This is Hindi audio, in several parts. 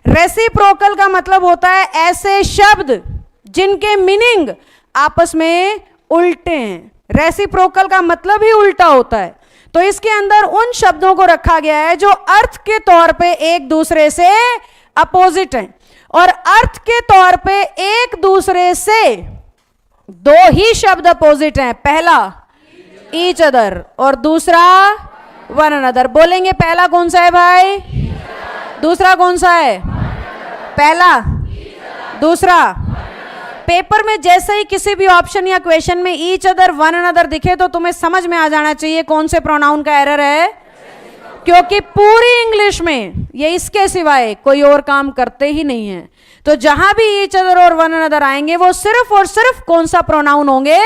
रेसिप्रोकल का मतलब होता है ऐसे शब्द जिनके मीनिंग आपस में उल्टे हैं। रेसिप्रोकल का मतलब ही उल्टा होता है। तो इसके अंदर उन शब्दों को रखा गया है जो अर्थ के तौर पे एक दूसरे से अपोजिट हैं, और अर्थ के तौर पे एक दूसरे से दो ही शब्द अपोजिट हैं। पहला ईच अदर और दूसरा वन अनदर। बोलेंगे पहला कौन सा है भाई? दूसरा कौन सा है? पहला, दूसरा। पेपर में जैसे ही किसी भी ऑप्शन या क्वेश्चन में ईच अदर वन अनदर दिखे तो तुम्हें समझ में आ जाना चाहिए कौन से प्रोनाउन का एरर है, क्योंकि पूरी इंग्लिश में ये इसके सिवाय कोई और काम करते ही नहीं है। तो जहां भी ईच अदर और वन अनदर आएंगे वो सिर्फ और सिर्फ कौन सा प्रोनाउन होंगे।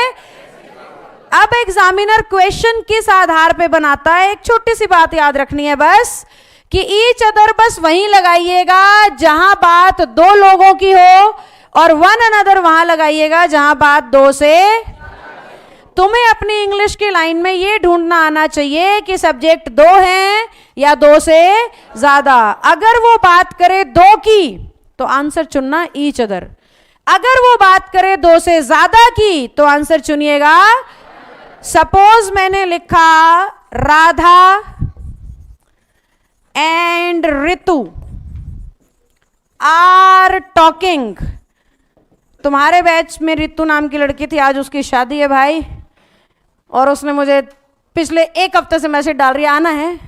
अब एग्जामिनर क्वेश्चन किस आधार पे बनाता है, एक छोटी सी बात याद रखनी है बस, कि ईच अदर बस वहीं लगाइएगा जहां बात दो लोगों की हो, और वन अनदर वहां लगाइएगा जहां बात दो से। तुम्हें अपनी इंग्लिश की लाइन में ये ढूंढना आना चाहिए कि सब्जेक्ट दो हैं या दो से ज्यादा। अगर वो बात करे दो की तो आंसर चुनना ईच अदर, अगर वो बात करे दो से ज्यादा की तो आंसर चुनिएगा। सपोज मैंने लिखा Radha and Ritu are talking. तुम्हारे बैच में रितु नाम की लड़की थी, आज उसकी शादी है भाई, और उसने मुझे पिछले एक हफ्ते से मैसेज डाल रही है आना है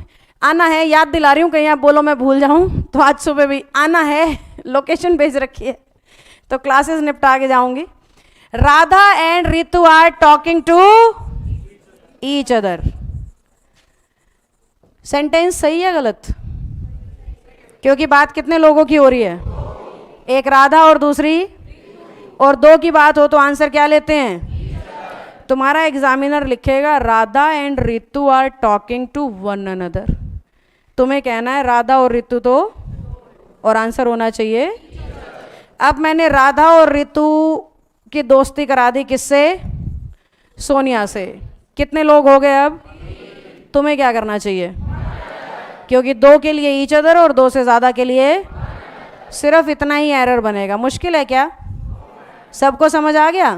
आना है, याद दिला रही हूँ कहीं आप बोलो मैं भूल जाऊँ। तो आज सुबह भी आना है, लोकेशन भेज रखी है, तो क्लासेस निपटा के जाऊंगी। Radha and Ritu are talking to each other. Sentence सही है गलत? क्योंकि बात कितने लोगों की हो रही है, एक राधा और दूसरी, और दो की बात हो तो आंसर क्या लेते हैं। तुम्हारा एग्जामिनर लिखेगा Radha and Ritu are talking to one another, तुम्हें कहना है राधा और रितु तो, और आंसर होना चाहिए। अब मैंने राधा और रितु की दोस्ती करा दी किससे? सोनिया से। कितने लोग हो गए अब? तुम्हें क्या करना चाहिए, क्योंकि दो के लिए ईच अदर और दो से ज्यादा के लिए सिर्फ इतना ही एरर बनेगा। मुश्किल है क्या? सबको समझ आ गया?